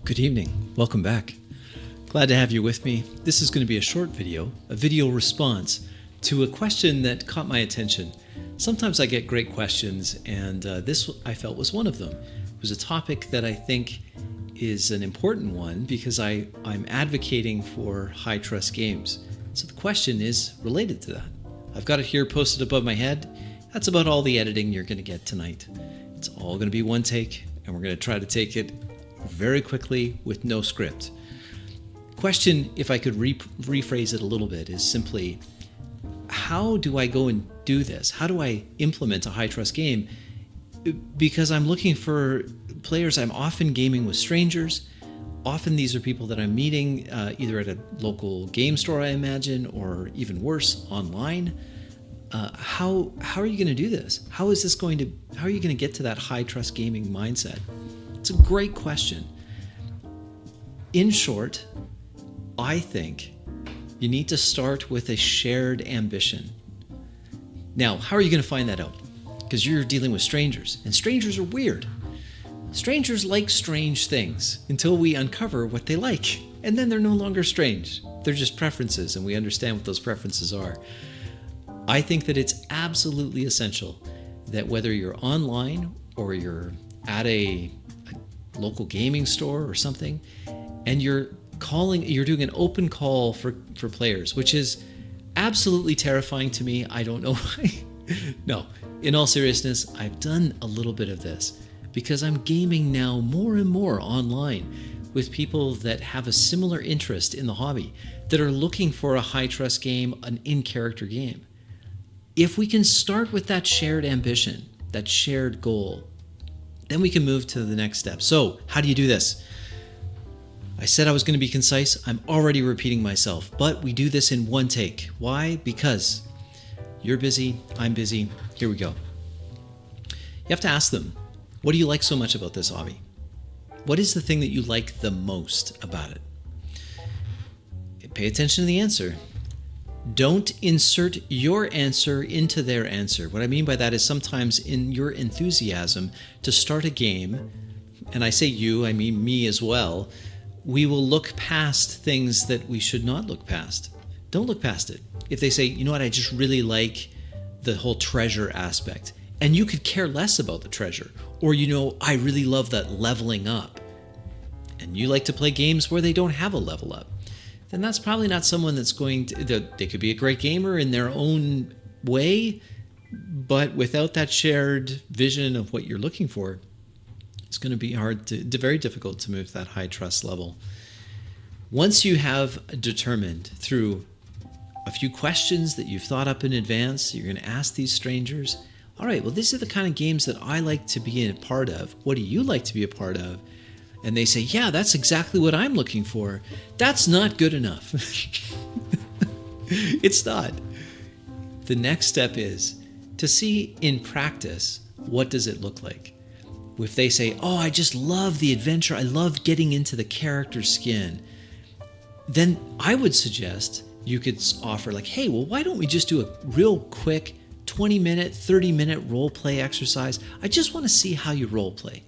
Good evening. Welcome back. Glad to have you with me. This is going to be a short video, a video response to a question that caught my attention. Sometimes I get great questions, and this I felt was one of them. It was a topic that I think is an important one because I'm advocating for high trust games. So the question is related to that. I've got it here posted above my head. That's about all the editing you're going to get tonight. It's all going to be one take, and we're going to try to take it very quickly with no script. Question, if I could rephrase it a little bit, is simply, how do I go and do this? How do I implement a high trust game? Because I'm looking for players. I'm often gaming with strangers. Often these are people that I'm meeting either at a local game store, I imagine, or even worse, online. How are you going to do this? How are you going to get to that high trust gaming mindset? It's a great question. In short, I think you need to start with a shared ambition. Now, how are you going to find that out? Because you're dealing with strangers, and strangers are weird. Strangers like strange things until we uncover what they like, and then they're no longer strange. They're just preferences, and we understand what those preferences are. I think that it's absolutely essential that whether you're online or you're at a local gaming store or something, and you're doing an open call for players, which is absolutely terrifying to me. I don't know why. No, in all seriousness, I've done a little bit of this because I'm gaming now more and more online with people that have a similar interest in the hobby, that are looking for a high trust game, an in-character game. If we can start with that shared ambition, that shared goal, then we can move to the next step. So how do you do this? I said I was going to be concise. I'm already repeating myself, but we do this in one take. Why? Because you're busy, I'm busy. Here we go. You have to ask them, what do you like so much about this hobby? What is the thing that you like the most about it? Pay attention to the answer. Don't insert your answer into their answer. What I mean by that is sometimes in your enthusiasm to start a game, and I say you, I mean me as well, we will look past things that we should not look past. Don't look past it. If they say, you know what, I just really like the whole treasure aspect, and you could care less about the treasure, or I really love that leveling up, and you like to play games where they don't have a level up, then that's probably not someone that's going to, they could be a great gamer in their own way, but without that shared vision of what you're looking for, it's going to be very difficult to move to that high trust level. Once you have determined through a few questions that you've thought up in advance, you're going to ask these strangers, all right, well, these are the kind of games that I like to be a part of. What do you like to be a part of? And they say, yeah, that's exactly what I'm looking for. That's not good enough. It's not. The next step is to see in practice, what does it look like? If they say, oh, I just love the adventure, I love getting into the character's skin, then I would suggest you could offer like, hey, well, why don't we just do a real quick 20-minute, 30-minute role play exercise? I just want to see how you role play.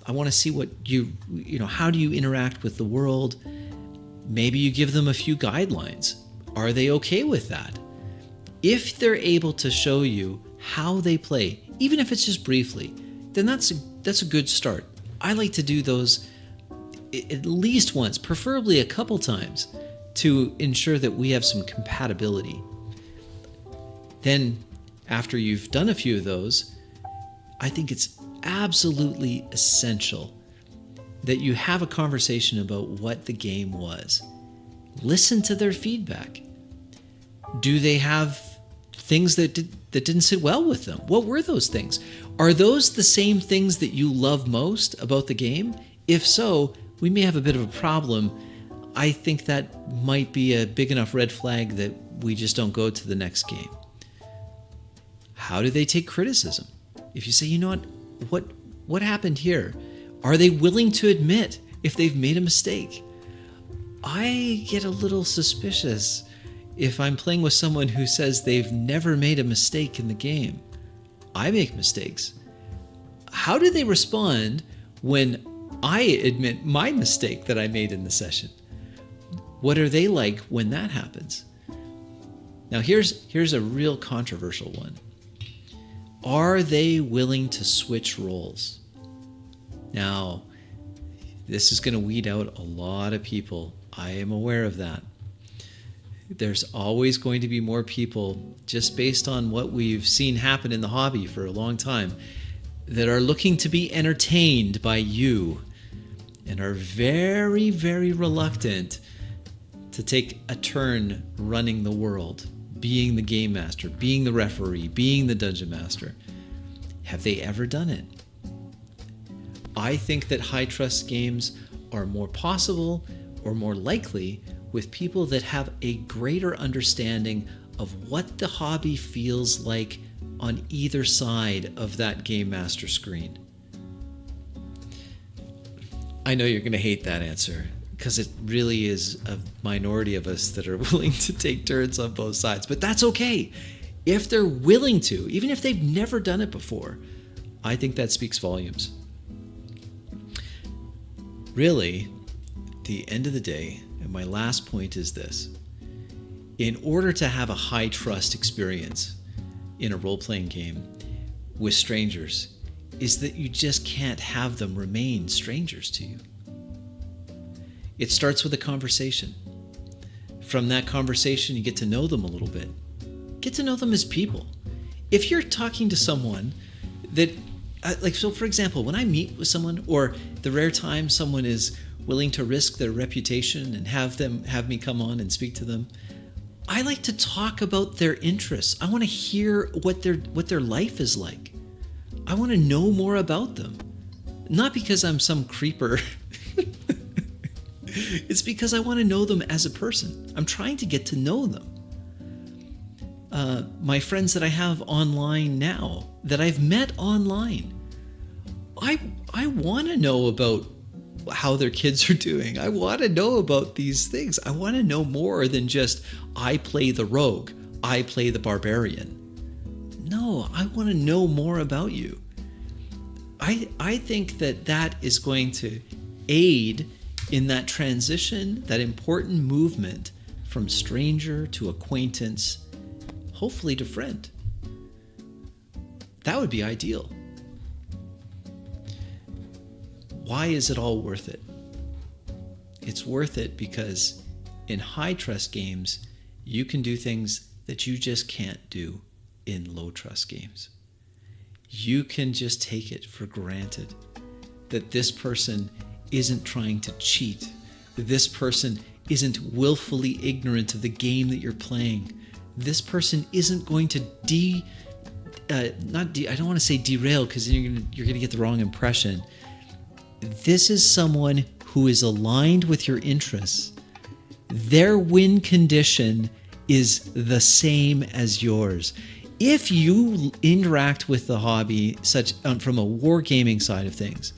I want to see what how do you interact with the world? Maybe you give them a few guidelines. Are they okay with that? If they're able to show you how they play, even if it's just briefly, then that's a good start. I like to do those at least once, preferably a couple times, to ensure that we have some compatibility. Then, after you've done a few of those, I think it's absolutely essential that you have a conversation about what the game was. Listen to their feedback. Do they have things that didn't sit well with them? What were those things? Are those the same things that you love most about the game? If so, we may have a bit of a problem. I think that might be a big enough red flag that we just don't go to the next game. How do they take criticism? If you say, you know what happened here? Are they willing to admit if they've made a mistake? I get a little suspicious if I'm playing with someone who says they've never made a mistake in the game. I make mistakes. How do they respond when I admit my mistake that I made in the session. What are they like when that happens? Now here's a real controversial one. Are they willing to switch roles? Now, this is going to weed out a lot of people. I am aware of that. There's always going to be more people, just based on what we've seen happen in the hobby for a long time, that are looking to be entertained by you and are very, very reluctant to take a turn running the world, being the game master, being the referee, being the dungeon master. Have they ever done it? I think that high trust games are more possible or more likely with people that have a greater understanding of what the hobby feels like on either side of that game master screen. I know you're going to hate that answer because it really is a minority of us that are willing to take turns on both sides, but that's okay. If they're willing to, even if they've never done it before, I think that speaks volumes. Really, at the end of the day, and my last point is this: in order to have a high trust experience in a role-playing game with strangers, is that you just can't have them remain strangers to you. It starts with a conversation. From that conversation, you get to know them a little bit. Get to know them as people. If you're talking to someone that, so for example, when I meet with someone, or the rare time someone is willing to risk their reputation and have me come on and speak to them, I like to talk about their interests. I want to hear what their life is like. I want to know more about them. Not because I'm some creeper. It's because I want to know them as a person. I'm trying to get to know them. My friends that I have online now, that I've met online, I want to know about how their kids are doing. I want to know about these things. I want to know more than just, I play the rogue, I play the barbarian. No, I want to know more about you. I think that is going to aid in that transition, that important movement from stranger to acquaintance, hopefully to friend. That would be ideal. Why is it all worth it? It's worth it because in high trust games, you can do things that you just can't do in low trust games. You can just take it for granted that this person isn't trying to cheat. This person isn't willfully ignorant of the game that you're playing. This person isn't going to I don't want to say derail because you're going to get the wrong impression. This is someone who is aligned with your interests. Their win condition is the same as yours. If you interact with the hobby from a wargaming side of things,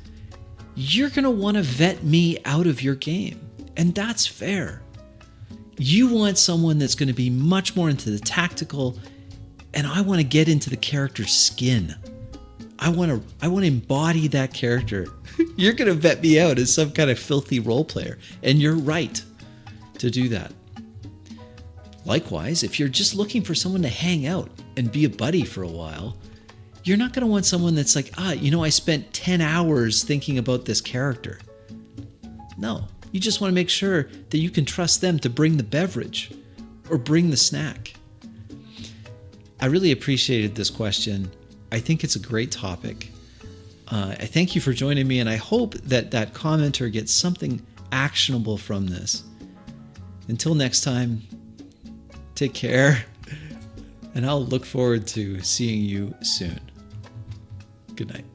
you're going to want to vet me out of your game. And that's fair. You want someone that's going to be much more into the tactical, and I want to get into the character's skin. I want to embody that character. You're going to vet me out as some kind of filthy role player, and you're right to do that. Likewise, if you're just looking for someone to hang out and be a buddy for a while, you're not going to want someone that's like, I spent 10 hours thinking about this character. No, you just want to make sure that you can trust them to bring the beverage or bring the snack. I really appreciated this question. I think it's a great topic. I thank you for joining me, and I hope that commenter gets something actionable from this. Until next time, take care, and I'll look forward to seeing you soon. Good night.